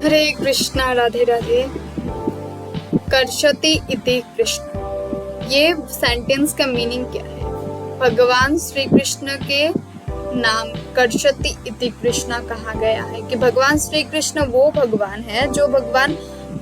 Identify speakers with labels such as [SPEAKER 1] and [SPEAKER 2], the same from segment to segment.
[SPEAKER 1] हरे कृष्णा राधे राधे। कर्षति इति कृष्ण, ये सेंटेंस का मीनिंग क्या है? भगवान श्री कृष्ण के नाम कर्षति इति कृष्णा कहा गया है कि भगवान श्री कृष्ण वो भगवान है जो भगवान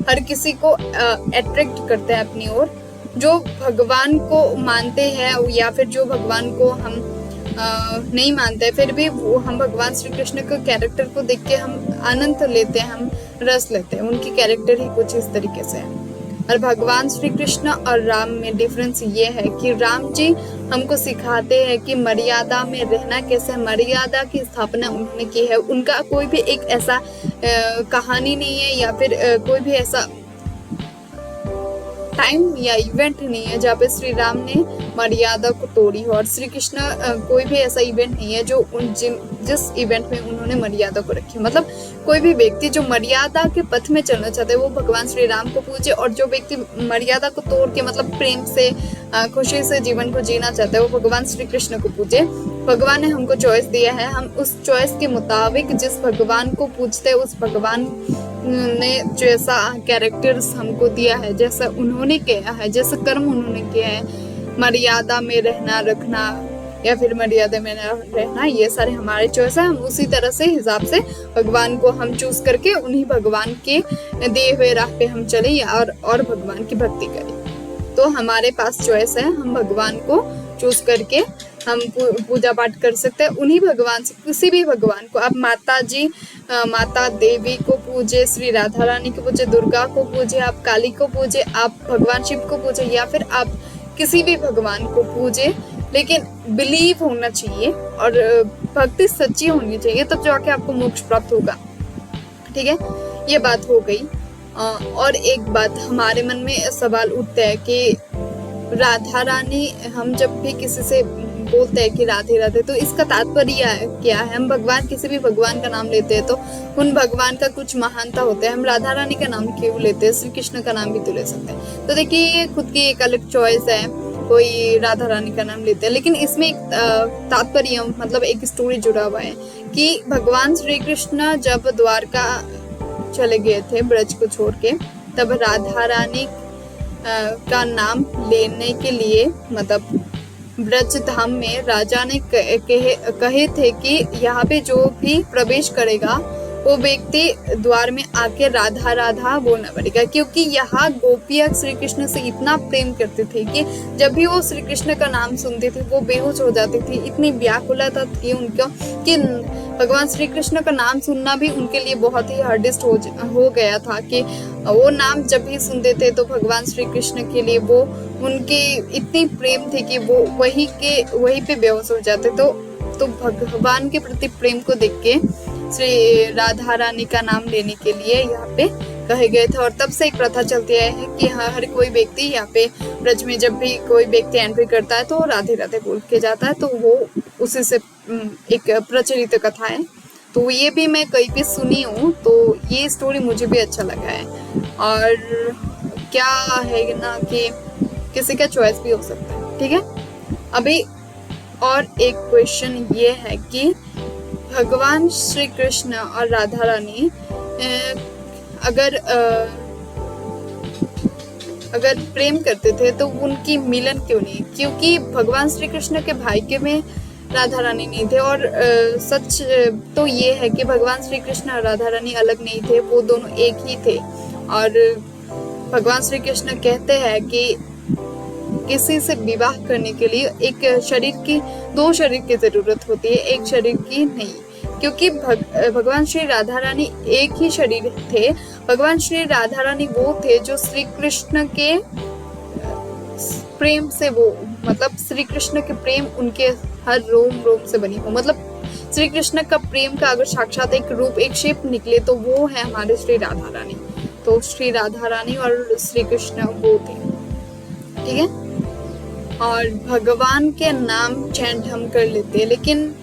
[SPEAKER 1] हर किसी को अट्रैक्ट करते हैं अपनी ओर, जो भगवान को मानते हैं या फिर जो भगवान को हम नहीं मानते फिर भी वो हम भगवान श्री कृष्ण के कैरेक्टर को देख के हम आनंद लेते हैं, हम रस लेते हैं। उनकी कैरेक्टर ही कुछ इस तरीके से है। और भगवान श्री कृष्ण और राम में डिफरेंस ये है कि राम जी हमको सिखाते हैं कि मर्यादा में रहना कैसे, मर्यादा की स्थापना उन्होंने की है। उनका कोई भी एक ऐसा कहानी नहीं है या फिर कोई भी ऐसा टाइम या इवेंट नहीं है जहाँ पे श्री राम ने मर्यादा को तोड़ी हो, और श्री कृष्ण कोई भी ऐसा इवेंट नहीं है जो जिस इवेंट में उन्होंने मर्यादा को रखी। मतलब कोई भी व्यक्ति जो मर्यादा के पथ में चलना चाहता है वो भगवान श्री राम को पूजे, और जो व्यक्ति मर्यादा को तोड़ के मतलब प्रेम से खुशी से जीवन को जीना चाहता है वो भगवान श्री कृष्ण को पूजे। भगवान ने हमको चॉइस दिया है, हम उस चॉइस के मुताबिक जिस भगवान को पूजते हैं उस भगवान ने जैसा कैरेक्टर्स हमको दिया है, जैसा उन्होंने किया है, जैसा कर्म उन्होंने किया है, मर्यादा में रहना रखना या फिर मर्यादा में रहना, ये सारे हमारे चॉइस है। हम उसी तरह से हिसाब से भगवान को हम चूज करके उन्हीं भगवान के दिए हुए राह पे हम चले और भगवान की भक्ति करें। तो हमारे पास चॉइस है, हम भगवान को चूज करके हम पूजा पाठ कर सकते हैं उन्हीं भगवान से, किसी भी भगवान को। आप माता देवी को पूजे, श्री राधा रानी को पूजे, दुर्गा को पूजे, आप काली को पूजे, आप भगवान शिव को पूजे या फिर आप किसी भी भगवान को पूजे, लेकिन बिलीव होना चाहिए और भक्ति सच्ची होनी चाहिए, तब जाके आपको मोक्ष प्राप्त होगा। ठीक है, ये बात हो गई। और एक बात हमारे मन में सवाल उठता है कि राधा रानी, हम जब भी किसी से बोलते हैं कि राधे राधे, तो इसका तात्पर्य क्या है? हम भगवान किसी भी भगवान का नाम लेते हैं तो उन भगवान का कुछ महानता होता है। हम राधा रानी का नाम क्यों लेते हैं? श्री कृष्ण का नाम भी तो ले सकते हैं। तो देखिए, ये खुद की एक अलग चॉइस है, कोई राधा रानी का नाम लेते हैं, लेकिन इसमें एक तात्पर्य मतलब एक स्टोरी जुड़ा हुआ है कि भगवान श्री कृष्ण जब द्वारका चले गए थे ब्रज को छोड़ के, तब राधा रानी का नाम लेने के लिए मतलब ब्रज धाम में राजा ने कहे थे कि यहाँ पे जो भी प्रवेश करेगा वो व्यक्ति द्वार में आके राधा राधा बोलना पड़ेगा, क्योंकि यहाँ गोपियाँ श्री कृष्ण से इतना प्रेम करती थी कि जब भी वो श्री कृष्ण का नाम सुनती थी वो बेहोश हो जाती थी। इतनी व्याकुलता थी उनको कि भगवान श्री कृष्ण का नाम सुनना भी उनके लिए बहुत ही हार्डेस्ट हो गया था कि वो नाम जब भी सुनते थे तो भगवान श्री कृष्ण के लिए वो उनकी इतनी प्रेम थी कि वो वहीं पे बेहोश हो जाते। तो भगवान के प्रति प्रेम को देख के श्री राधा रानी का नाम लेने के लिए यहाँ पे कहे गए थे, और तब से एक प्रथा चलती है कि हर कोई व्यक्ति यहाँ पे ब्रज में जब भी कोई व्यक्ति एंट्री करता है तो राधे राधे बोल के जाता है। तो वो उसी से एक प्रचलित कथा है, तो ये भी मैं कहीं पे सुनी हूँ, तो ये स्टोरी मुझे भी अच्छा लगा है। और क्या है ना कि किसी का चॉइस भी हो सकता है। ठीक है, अभी और एक क्वेश्चन ये है कि भगवान श्री कृष्ण और राधा रानी अगर प्रेम करते थे तो उनकी मिलन क्यों नहीं? क्योंकि भगवान श्री कृष्ण के भाग्य में राधा रानी नहीं थे, और सच तो ये है कि भगवान श्री कृष्ण और राधा रानी अलग नहीं थे, वो दोनों एक ही थे। और भगवान श्री कृष्ण कहते हैं कि किसी से विवाह करने के लिए दो शरीर की जरूरत होती है, एक शरीर की नहीं, क्योंकि भगवान श्री राधा रानी एक ही शरीर थे। भगवान श्री राधा रानी वो थे जो श्री कृष्ण के प्रेम से वो मतलब श्री कृष्ण के प्रेम उनके हर रोम रोम से बनी हो। मतलब श्री कृष्ण का प्रेम का अगर साक्षात एक रूप, एक शेप निकले तो वो है हमारे श्री राधा रानी। तो श्री राधा रानी और श्री कृष्ण वो थे। ठीक है, और भगवान के नाम चैंट हम कर लेते हैं, लेकिन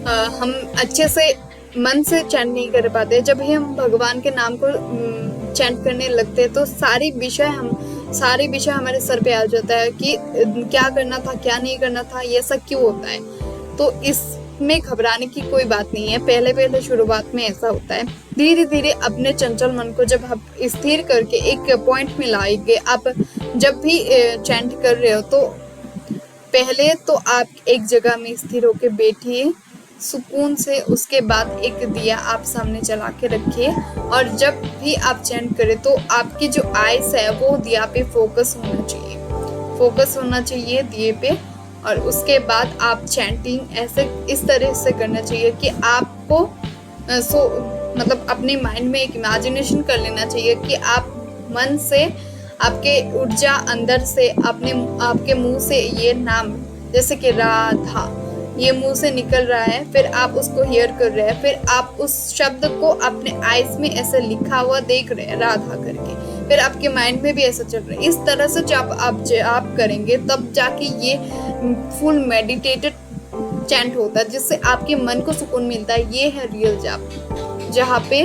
[SPEAKER 1] हम अच्छे से मन से चैंट नहीं कर पाते। जब भी हम भगवान के नाम को चैंट करने लगते हैं तो सारे विषय हमारे सर पे आ जाता है कि क्या करना था, क्या नहीं करना था, ये सब क्यों होता है। तो इस में घबराने की कोई बात नहीं है। पहले पहले शुरुआत में ऐसा होता है। धीरे धीरे अपने चंचल मन को जब आप स्थिर करके एक पॉइंट में लाएंगे, आप जब भी चैंट कर रहे हो तो पहले तो आप एक जगह में स्थिर होकर बैठिए सुकून से। उसके बाद एक दिया आप सामने जला के रखिए और जब भी आप चैंट करें तो आपकी जो आइज है वो दिया पे फोकस होना चाहिए दिए पे। और उसके बाद आप चैंटिंग ऐसे इस तरह से करना चाहिए कि आपको मतलब अपने माइंड में एक इमेजिनेशन कर लेना चाहिए कि आप मन से आपके ऊर्जा अंदर से आपके मुंह से ये नाम, जैसे कि राधा, ये मुंह से निकल रहा है, फिर आप उसको हियर कर रहे हैं, फिर आप उस शब्द को अपने आईज में ऐसे लिखा हुआ देख रहे हैं राधा करके, फिर आपके माइंड में भी ऐसा चल रहा है। इस तरह से जब आप करेंगे तब जाके ये फुल मेडिटेटेड चैंट होता है जिससे आपके मन को सुकून मिलता है। ये है रियल जाप, जहाँ पे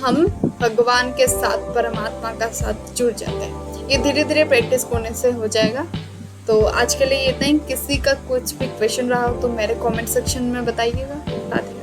[SPEAKER 1] हम भगवान के साथ, परमात्मा का साथ जुड़ जाते हैं। ये धीरे धीरे प्रैक्टिस करने से हो जाएगा। तो आज के लिए इतना ही। किसी का कुछ भी क्वेश्चन रहा हो तो मेरे कमेंट सेक्शन में बताइएगा। राधे।